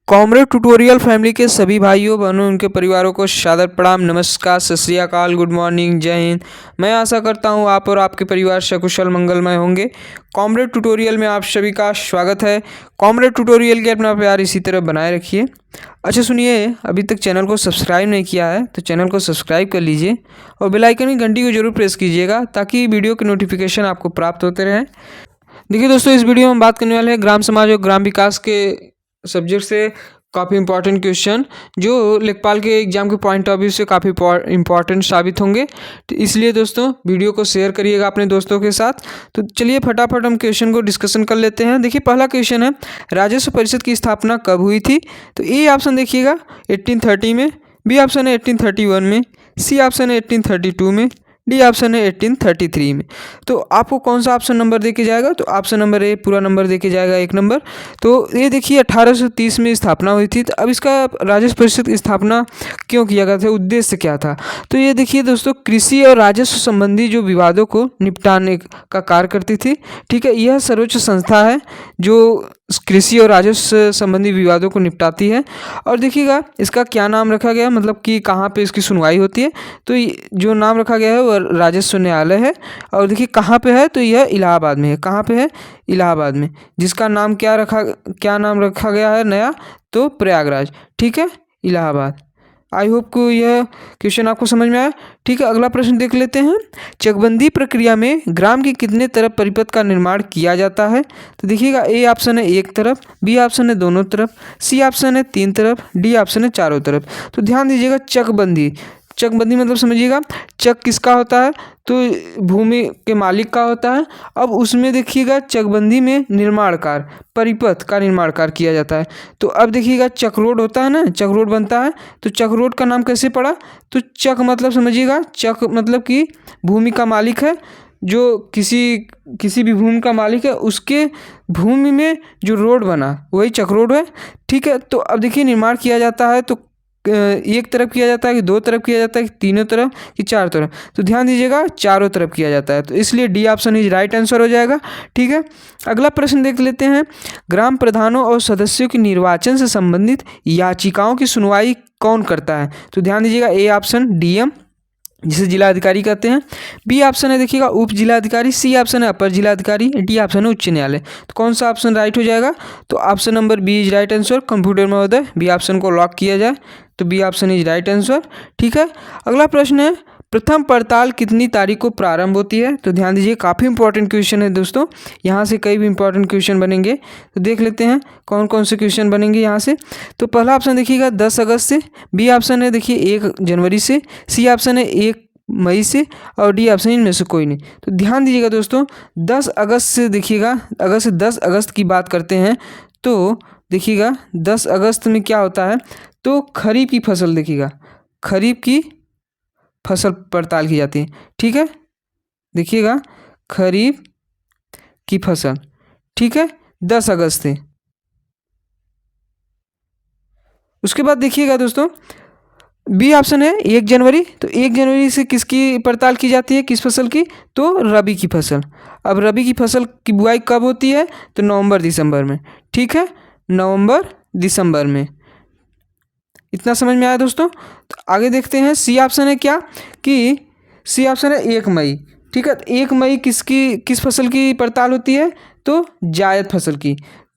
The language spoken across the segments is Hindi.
कॉमरेड ट्यूटोरियल फैमिली के सभी भाइयों बहनों उनके परिवारों को सादर प्रणाम, नमस्कार, सत श्री अकाल, गुड मॉर्निंग, जय हिंद। मैं आशा करता हूं आप और आपके परिवार सकुशल मंगलमय होंगे। कॉमरेड ट्यूटोरियल में आप सभी का स्वागत है। कॉमरेड ट्यूटोरियल के अपना प्यार इसी तरह बनाए रखिए। अच्छा सुनिए, अभी तक चैनल को सब्सक्राइब नहीं किया है तो चैनल को सब्सक्राइब कर लीजिए और बेल आइकन की घंटी को जरूर प्रेस कीजिएगा ताकि वीडियो के नोटिफिकेशन आपको प्राप्त होते रहें। देखिए दोस्तों, इस वीडियो में हम बात करने वाले हैं ग्राम समाज और ग्राम विकास के सब्जेक्ट से काफ़ी इंपॉर्टेंट क्वेश्चन जो लेखपाल के एग्जाम के पॉइंट ऑफ व्यू से काफ़ी इंपॉर्टेंट साबित होंगे। तो इसलिए दोस्तों वीडियो को शेयर करिएगा अपने दोस्तों के साथ। तो चलिए फटाफट हम क्वेश्चन को डिस्कशन कर लेते हैं। देखिए पहला क्वेश्चन है, राजस्व परिषद की स्थापना कब हुई थी? तो ए ऑप्शन देखिएगा 1830 में, बी ऑप्शन है 1831 में, सी ऑप्शन है 1832 में, डी ऑप्शन है 1833 में। तो आपको कौन सा ऑप्शन नंबर देके जाएगा? तो ऑप्शन नंबर ए पूरा नंबर देके जाएगा, एक नंबर। तो ये देखिए 1830 में स्थापना हुई थी। तो अब इसका राजस्व परिषद की स्थापना क्यों किया गया था, उद्देश्य क्या था? तो ये देखिए दोस्तों, कृषि और राजस्व संबंधी जो विवादों को निपटाने का कार्य करती थी। ठीक है, यह सर्वोच्च संस्था है जो कृषि और राजस्व संबंधी विवादों को निपटाती है। और देखिएगा इसका क्या नाम रखा गया, मतलब कि कहाँ पे इसकी सुनवाई होती है। तो जो नाम रखा गया है वह राजस्व न्यायालय है। और देखिए कहाँ पे है, तो यह इलाहाबाद में है। कहाँ पे है? इलाहाबाद में। जिसका नाम क्या नाम रखा गया है नया? तो प्रयागराज। ठीक है, इलाहाबाद। आई होप को यह क्वेश्चन आपको समझ में आया। ठीक है, अगला प्रश्न देख लेते हैं। चकबंदी प्रक्रिया में ग्राम के कितने तरफ परिपथ का निर्माण किया जाता है? तो देखिएगा ए ऑप्शन है एक तरफ, बी ऑप्शन है दोनों तरफ, सी ऑप्शन है तीन तरफ, डी ऑप्शन है चारों तरफ। तो ध्यान दीजिएगा, चकबंदी चकबंदी मतलब समझिएगा, चक किसका होता है? तो भूमि के मालिक का होता है। अब उसमें देखिएगा चकबंदी में निर्माण कार्य, परिपथ का निर्माण कार्य किया जाता है। तो अब देखिएगा चक रोड होता है ना, चक रोड बनता है। तो चक रोड का नाम कैसे पड़ा? तो चक मतलब समझिएगा, चक मतलब कि भूमि का मालिक है, जो किसी भी भूमि का मालिक है, उसके भूमि में जो रोड बना वही चक रोड है। ठीक है, तो अब देखिए निर्माण किया जाता है तो एक तरफ किया जाता है कि दो तरफ किया जाता है कि तीनों तरफ कि चार तरफ? तो ध्यान दीजिएगा चारों तरफ किया जाता है। तो इसलिए D option is right answer हो जाएगा। ठीक है, अगला प्रश्न देख लेते हैं। ग्राम प्रधानों और सदस्यों के निर्वाचन से संबंधित याचिकाओं की सुनवाई कौन करता है? तो ध्यान दीजिएगा ए ऑप्शन डीएम, जिसे जिलाधिकारी कहते हैं, बी ऑप्शन है देखिएगा उप जिलाधिकारी, सी ऑप्शन है अपर जिलाधिकारी, डी ऑप्शन है उच्च न्यायालय। तो कौन सा ऑप्शन राइट हो जाएगा? तो option number B is right answer. Computer महोदय बी ऑप्शन को लॉक किया जाए, तो B option is right answer. ठीक है, अगला प्रश्न है, प्रथम पड़ताल कितनी तारीख को प्रारंभ होती है? तो ध्यान दीजिए काफ़ी इंपॉर्टेंट क्वेश्चन है दोस्तों, यहाँ से कई भी इंपॉर्टेंट क्वेश्चन बनेंगे। तो देख लेते हैं कौन कौन से क्वेश्चन बनेंगे यहाँ से। तो पहला ऑप्शन देखिएगा 10 अगस्त से, बी ऑप्शन है देखिए 1 जनवरी से, सी ऑप्शन है 1 मई से, और डी ऑप्शन इनमें से कोई नहीं। तो ध्यान दीजिएगा दोस्तों, 10 अगस्त से देखिएगा, अगर से 10 अगस्त की बात करते हैं तो देखिएगा 10 अगस्त में क्या होता है? तो खरीफ की फसल देखिएगा, खरीफ की फसल पड़ताल की जाती है। ठीक है, देखिएगा खरीफ की फसल। ठीक है, 10 अगस्त से। उसके बाद देखिएगा दोस्तों बी ऑप्शन है 1 जनवरी। तो 1 जनवरी से किसकी पड़ताल की जाती है, किस फसल की? तो रबी की फसल। अब रबी की फसल की बुआई कब होती है? तो नवंबर दिसंबर में। ठीक है, नवंबर दिसंबर में। इतना समझ में आया दोस्तों? तो आगे देखते हैं, सी ऑप्शन है क्या कि सी ऑप्शन है 1 मई। ठीक है, 1 मई किस फसल की पड़ताल होती है? तो जायद फसल की।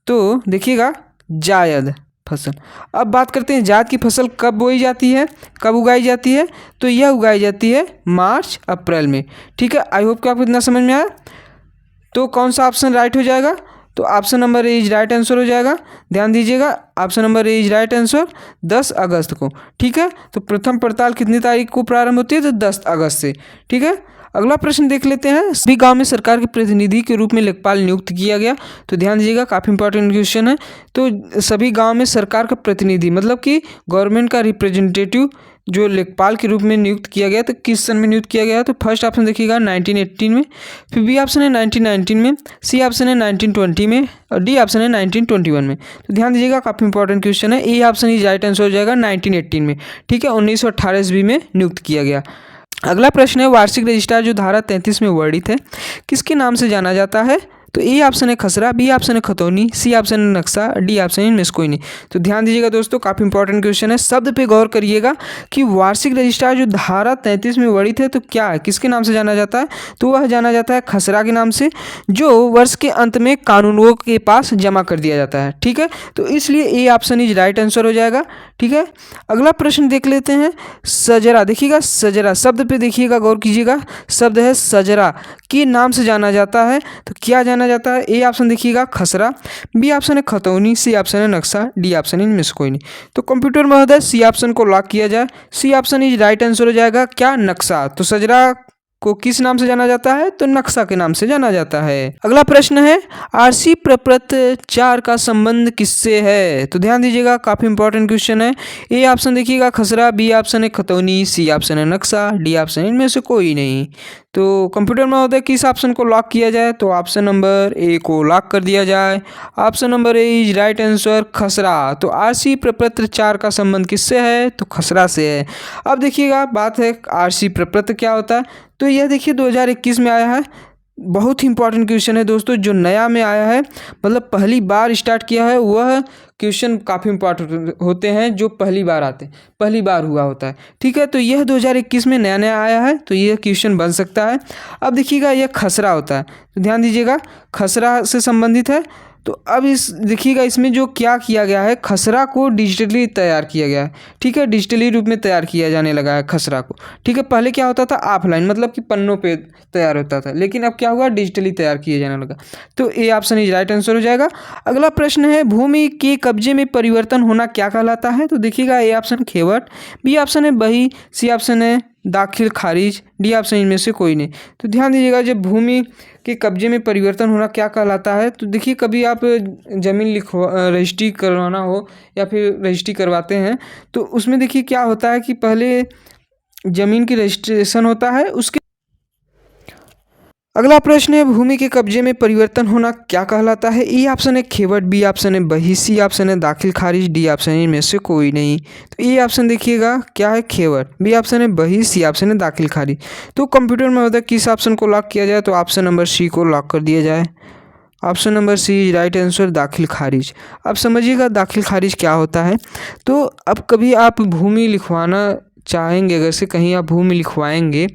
तो देखिएगा जायद फसल। अब बात करते हैं जायद की फसल कब बोई जाती है, कब उगाई जाती है? तो यह उगाई जाती है मार्च अप्रैल में। ठीक है, आई होप कि आपको इतना समझ में आया। तो कौन सा ऑप्शन राइट हो जाएगा? तो option number A is right answer हो जाएगा। ध्यान दीजिएगा, option number A is right answer 10 अगस्त को। ठीक है, तो प्रथम पड़ताल कितनी तारीख को प्रारंभ होती है? तो 10 अगस्त से। ठीक है, अगला प्रश्न देख लेते हैं। सभी गांव में सरकार के प्रतिनिधि के रूप में लेखपाल नियुक्त किया गया। तो ध्यान दीजिएगा काफ़ी इंपॉर्टेंट क्वेश्चन है। तो सभी गांव में सरकार का प्रतिनिधि मतलब कि गवर्नमेंट का रिप्रेजेंटेटिव जो लेखपाल के रूप में नियुक्त किया गया, तो किस सन में नियुक्त किया गया? तो फर्स्ट ऑप्शन देखिएगा 1918 में, फिर बी ऑप्शन है 1919 में, सी ऑप्शन है 1920 में, और डी ऑप्शन है 1921 में। तो ध्यान दीजिएगा काफ़ी इंपॉर्टेंट क्वेश्चन है। A option is right answer हो जाएगा 1918 में। ठीक है, 1918 ईस्वी में नियुक्त किया गया। अगला प्रश्न है, वार्षिक रजिस्ट्रार जो धारा 33 में वर्णित है किसके नाम से जाना जाता है? तो ए ऑप्शन है खसरा, बी ऑप्शन है खतौनी, सी ऑप्शन है नक्शा, डी ऑप्शन है इनमें से कोई नहीं। तो ध्यान दीजिएगा दोस्तों, काफ़ी इंपॉर्टेंट क्वेश्चन है। शब्द पे गौर करिएगा कि वार्षिक रजिस्ट्रार जो धारा 33 में वर्णित है तो क्या है, किसके नाम से जाना जाता है, तो वह जाना जाता है खसरा के नाम से, जो वर्ष के अंत में कानूनगो के पास जमा कर दिया जाता है। ठीक है, तो इसलिए A option is right answer हो जाएगा। ठीक है, अगला प्रश्न देख लेते हैं। सजरा, देखिएगा सजरा शब्द पे देखिएगा, गौर कीजिएगा, शब्द है सजरा, के नाम से जाना जाता है तो क्या जाना जाता है, ए ऑप्शन देखिएगा खसरा, बी ऑप्शन है खतौनी, सी ऑप्शन है नक्शा, डी ऑप्शन है इनमें से कोई नहीं। तो कंप्यूटर महोदय सी ऑप्शन को लॉक किया जाए, C option is right answer हो जाएगा क्या, नक्शा। तो सजरा को किस नाम से जाना जाता है, तो नक्शा के नाम से जाना जाता है। अगला प्रश्न है आरसी प्रपत्र 4 का संबंध किससे है, तो ध्यान दीजिएगा, काफी इंपॉर्टेंट क्वेश्चन है। ए ऑप्शन देखिएगा खसरा, बी ऑप्शन है खतौनी, सी ऑप्शन है नक्शा, डी ऑप्शन इनमें से कोई नहीं। तो कंप्यूटर में होता है किस ऑप्शन को लॉक किया जाए, तो ऑप्शन नंबर ए को लॉक कर दिया जाए। Option number A is right answer खसरा। तो आरसी प्रपत्र 4 का संबंध किससे है, तो खसरा से है। अब देखिएगा, बात है आरसी प्रपत्र क्या होता है, तो यह देखिए 2021 में आया है, बहुत ही इंपॉर्टेंट क्वेश्चन है दोस्तों, जो नया में आया है, मतलब पहली बार स्टार्ट किया है, वह क्वेश्चन काफ़ी इंपॉर्टेंट होते हैं जो पहली बार आते हैं, पहली बार हुआ होता है। ठीक है, तो यह 2021 में नया नया आया है, तो यह क्वेश्चन बन सकता है। अब देखिएगा, यह खसरा होता है, तो ध्यान दीजिएगा खसरा से संबंधित है। तो अब इस देखिएगा, इसमें जो क्या किया गया है, खसरा को डिजिटली तैयार किया गया है। ठीक है, डिजिटली रूप में तैयार किया जाने लगा है खसरा को। ठीक है, पहले क्या होता था, ऑफलाइन, मतलब कि पन्नों पे तैयार होता था, लेकिन अब क्या हुआ, डिजिटली तैयार किया जाने लगा। तो A option is right answer हो जाएगा। अगला प्रश्न है भूमि के कब्जे में परिवर्तन होना क्या कहलाता है, तो देखिएगा, ए ऑप्शन खेवट, बी ऑप्शन है बही, सी ऑप्शन है दाखिल खारिज, डी ऑप्शन इनमें से कोई नहीं। तो ध्यान दीजिएगा, जब भूमि के कब्जे में परिवर्तन होना क्या कहलाता है, तो देखिए कभी आप ज़मीन रजिस्ट्री करवाना हो या फिर रजिस्ट्री करवाते हैं, तो उसमें देखिए क्या होता है कि पहले ज़मीन की रजिस्ट्रेशन होता है, उसके अगला प्रश्न है भूमि के कब्जे में परिवर्तन होना क्या कहलाता है। ए ऑप्शन है खेवट, बी ऑप्शन है बही, सी ऑप्शन है दाखिल खारिज, डी ऑप्शन है इनमें से कोई नहीं। तो ए ऑप्शन देखिएगा क्या है, खेवट, बी ऑप्शन है बही, सी ऑप्शन है दाखिल खारिज। तो कंप्यूटर में होता है किस ऑप्शन को लॉक किया जाए, तो ऑप्शन नंबर सी को लॉक कर दिया जाए। Option number C right answer दाखिल खारिज। अब समझिएगा दाखिल खारिज क्या होता है। तो अब कभी आप भूमि लिखवाना चाहेंगे, अगर से कहीं आप भूमि लिखवाएंगे,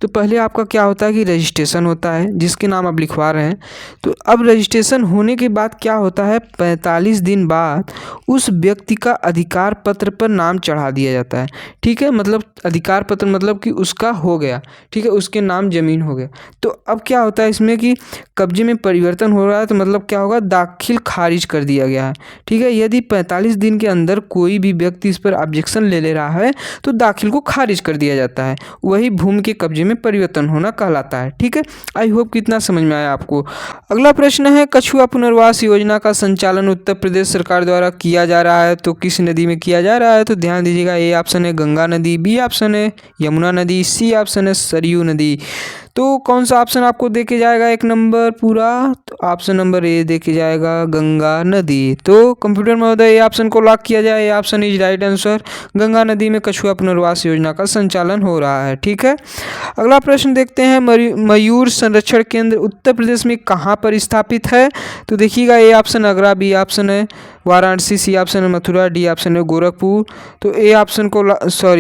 तो पहले आपका क्या होता है कि रजिस्ट्रेशन होता है, जिसके नाम आप लिखवा रहे हैं। तो अब रजिस्ट्रेशन होने के बाद क्या होता है, 45 दिन बाद उस व्यक्ति का अधिकार पत्र पर नाम चढ़ा दिया जाता है। ठीक है, मतलब अधिकार पत्र मतलब कि उसका हो गया, ठीक है, उसके नाम ज़मीन हो गया। तो अब क्या होता है इसमें कि कब्जे में परिवर्तन हो रहा है, तो मतलब क्या होगा, दाखिल खारिज कर दिया गया है। ठीक है, यदि 45 दिन के अंदर कोई भी व्यक्ति इस पर ऑब्जेक्शन ले रहा है, तो दाखिल को खारिज कर दिया जाता है, वही भूमि के कब्जे में परिवर्तन होना कहलाता है। ठीक है, आई होप कितना समझ में आया आपको। अगला प्रश्न है कछुआ पुनर्वास योजना का संचालन उत्तर प्रदेश सरकार द्वारा किया जा रहा है, तो किस नदी में किया जा रहा है, तो ध्यान दीजिएगा, ए ऑप्शन है गंगा नदी, बी ऑप्शन है यमुना नदी, सी ऑप्शन है सरयू नदी। तो कौन सा ऑप्शन आपको देके जाएगा एक नंबर पूरा, तो ऑप्शन नंबर ए देके जाएगा गंगा नदी। तो कंप्यूटर महोदय ए ऑप्शन को लॉक किया जाए, A option is right answer, Ganga नदी में कछुआ पुनर्वास योजना का संचालन हो रहा है। ठीक है, अगला प्रश्न देखते हैं मयूर संरक्षण केंद्र उत्तर प्रदेश में कहाँ पर स्थापित है, तो देखिएगा, A option Agra, B option है वाराणसी, सी ऑप्शन है मथुरा, डी ऑप्शन है गोरखपुर। तो ए ऑप्शन को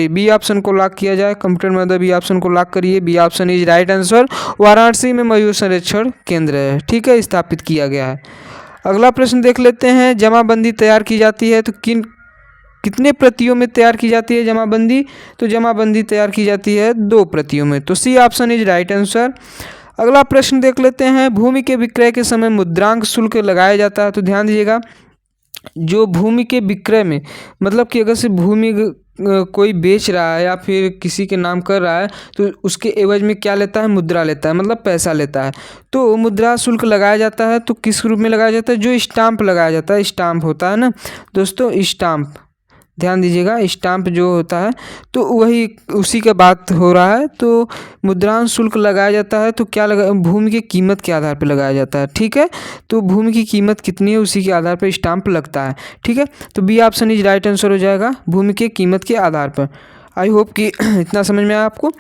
बी ऑप्शन को लॉक किया जाए, कंप्यूटर में बी ऑप्शन को लॉक करिए, B option is right answer, Varanasi में मयूर संरक्षण केंद्र है। ठीक है, स्थापित किया गया है। अगला प्रश्न देख लेते हैं, जमाबंदी तैयार की जाती है तो कितने प्रतियों में तैयार की जाती है जमाबंदी, तो जमाबंदी तैयार की जाती है 2 प्रतियों में, तो C option is right answer. अगला प्रश्न देख लेते हैं, भूमि के विक्रय के समय मुद्रांक शुल्क लगाया जाता है, तो ध्यान दीजिएगा, जो भूमि के विक्रय में, मतलब कि अगर से भूमि कोई बेच रहा है या फिर किसी के नाम कर रहा है, तो उसके एवज में क्या लेता है, मुद्रा लेता है, मतलब पैसा लेता है। तो मुद्रा शुल्क लगाया जाता है, तो किस रूप में लगाया जाता है, जो स्टाम्प लगाया जाता है, स्टाम्प होता है ना दोस्तों, स्टाम्प, ध्यान दीजिएगा, स्टाम्प जो होता है, तो वही उसी का बात हो रहा है। तो मुद्रांक शुल्क लगाया जाता है, तो क्या लगा, भूमि की कीमत के आधार पर लगाया जाता है। ठीक है, तो भूमि की कीमत कितनी है उसी के आधार पर स्टाम्प लगता है। ठीक है, तो B option is right answer हो जाएगा, भूमि के कीमत के आधार पर। आई होप कि इतना समझ में आया आपको।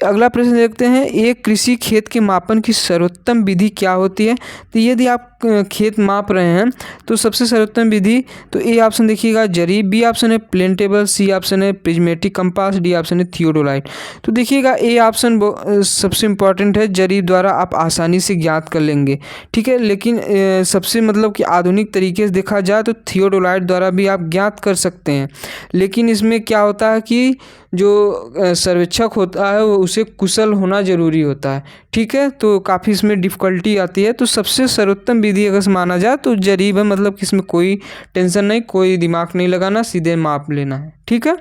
अगला प्रश्न देखते हैं, एक कृषि खेत के मापन की सर्वोत्तम विधि क्या होती है। तो यदि आप खेत माप रहे हैं तो सबसे सर्वोत्तम विधि, तो ए ऑप्शन देखिएगा जरीब, बी ऑप्शन है प्लेन टेबल, सी ऑप्शन है प्रिज्मेटिक कंपास, डी ऑप्शन है थियोडोलाइट। तो देखिएगा ए ऑप्शन सबसे इम्पॉर्टेंट है, जरीब द्वारा आप आसानी से ज्ञात कर लेंगे, ठीक है। लेकिन सबसे मतलब कि आधुनिक तरीके से देखा जाए तो थियोडोलाइट द्वारा भी आप ज्ञात कर सकते हैं। लेकिन इसमें क्या होता है कि जो सर्वेक्षक होता है वो उसे कुशल होना ज़रूरी होता है, ठीक है। तो काफ़ी इसमें डिफ़िकल्टी आती है। तो सबसे सर्वोत्तम विधि अगर माना जाए तो जरीब है, मतलब कि इसमें कोई टेंशन नहीं, कोई दिमाग नहीं लगाना, सीधे माप लेना है, ठीक है।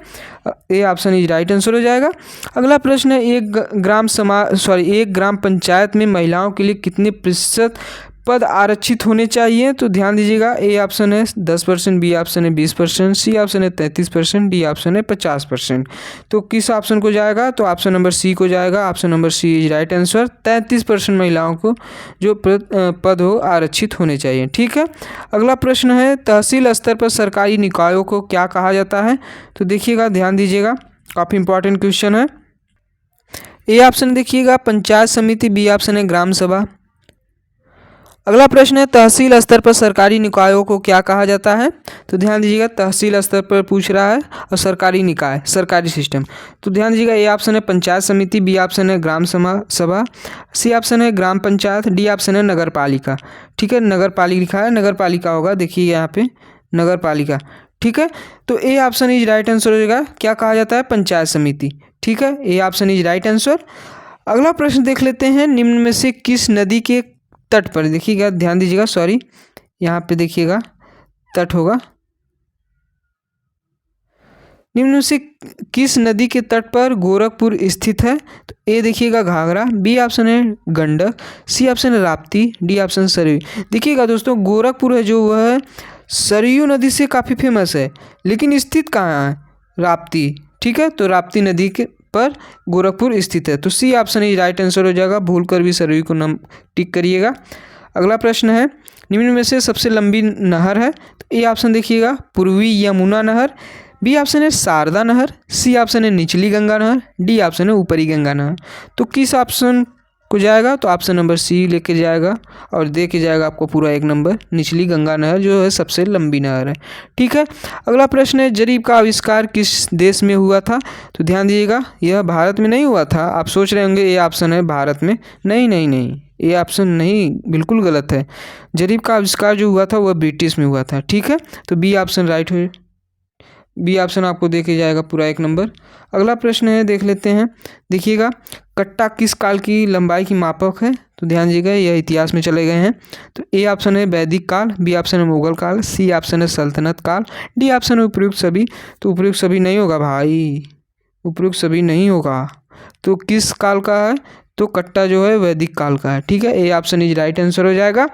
A option is right answer हो जाएगा। अगला प्रश्न है, एक ग्राम पंचायत में महिलाओं के लिए कितने प्रतिशत पद आरक्षित होने चाहिए। तो ध्यान दीजिएगा, ए ऑप्शन है 10%, बी ऑप्शन है 20%, सी ऑप्शन है 33%, डी ऑप्शन है 50%। तो किस ऑप्शन को जाएगा, तो ऑप्शन नंबर सी को जाएगा। Option number C is right answer. 33% महिलाओं को जो पद हो आरक्षित होने चाहिए, ठीक है। अगला प्रश्न है, तहसील स्तर पर सरकारी निकायों को क्या कहा जाता है। तो देखिएगा, ध्यान दीजिएगा, काफ़ी इंपॉर्टेंट क्वेश्चन है। ए ऑप्शन देखिएगा पंचायत समिति, बी ऑप्शन है ग्राम सभा। अगला प्रश्न है, तहसील स्तर पर सरकारी निकायों को क्या कहा जाता है। तो ध्यान दीजिएगा, तहसील स्तर पर पूछ रहा है और सरकारी निकाय, सरकारी सिस्टम। तो ध्यान दीजिएगा, ए ऑप्शन है पंचायत समिति, बी ऑप्शन है ग्राम सभा, सी ऑप्शन है ग्राम पंचायत, डी ऑप्शन है नगर पालिका, ठीक है। नगर पालिका लिखा है, नगर पालिका होगा, देखिए यहाँ पे नगर पालिका, ठीक है। तो A option is right answer हो जाएगा। क्या कहा जाता है, पंचायत समिति, ठीक है। A option is right answer. अगला प्रश्न देख लेते हैं, निम्न में से किस नदी के तट पर, देखिएगा ध्यान दीजिएगा, सॉरी यहाँ पे देखिएगा तट होगा, निम्न में से किस नदी के तट पर गोरखपुर स्थित है। तो ए देखिएगा घाघरा, बी ऑप्शन है गंडक, सी ऑप्शन है राप्ती, डी ऑप्शन सरयू। देखिएगा दोस्तों, गोरखपुर है जो वह है सरयू नदी से काफ़ी फेमस है, लेकिन स्थित कहाँ है, राप्ती, ठीक है। तो राप्ती नदी के पर गोरखपुर स्थित है। तो सी ऑप्शन ही राइट आंसर हो जाएगा, भूल कर भी सरयू को टिक करिएगा। अगला प्रश्न है, निम्न में से सबसे लंबी नहर है। तो ए ऑप्शन देखिएगा पूर्वी यमुना नहर, बी ऑप्शन है शारदा नहर, सी ऑप्शन है निचली गंगा नहर, डी ऑप्शन है ऊपरी गंगा नहर। तो किस ऑप्शन को जाएगा, तो ऑप्शन नंबर सी लेके जाएगा और दे के जाएगा आपको पूरा 1 नंबर, निचली गंगा नहर जो है सबसे लंबी नहर है, ठीक है। अगला प्रश्न है, जरीब का आविष्कार किस देश में हुआ था। तो ध्यान दीजिएगा, यह भारत में नहीं हुआ था। आप सोच रहे होंगे ये ऑप्शन है भारत में, नहीं नहीं नहीं, ये ऑप्शन नहीं, बिल्कुल गलत है। जरीब का आविष्कार जो हुआ था वह ब्रिटिश में हुआ था, ठीक है। तो बी ऑप्शन राइट है, बी ऑप्शन आपको देके जाएगा पूरा 1 नंबर। अगला प्रश्न है, देख लेते हैं, देखिएगा कट्टा किस काल की लंबाई की मापक है। तो ध्यान दीजिएगा, यह इतिहास में चले गए हैं। तो ए ऑप्शन है वैदिक काल, बी ऑप्शन है मुगल काल, सी ऑप्शन है सल्तनत काल, डी ऑप्शन है उपयुक्त सभी। तो उपयुक्त सभी नहीं होगा भाई, उपयुक्त सभी नहीं होगा। तो किस काल का है, तो कट्टा जो है वैदिक काल का है, ठीक है। A option is right answer हो जाएगा।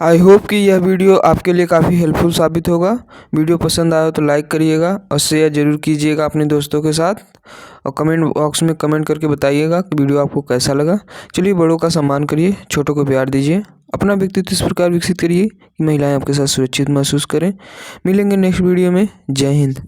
आई होप कि यह वीडियो आपके लिए काफ़ी हेल्पफुल साबित होगा। वीडियो पसंद आया तो लाइक करिएगा और शेयर ज़रूर कीजिएगा अपने दोस्तों के साथ, और कमेंट बॉक्स में कमेंट करके बताइएगा कि वीडियो आपको कैसा लगा। चलिए, बड़ों का सम्मान करिए, छोटों को प्यार दीजिए, अपना व्यक्तित्व इस प्रकार विकसित करिए कि महिलाएं आपके साथ सुरक्षित महसूस करें। मिलेंगे नेक्स्ट वीडियो में। जय हिंद।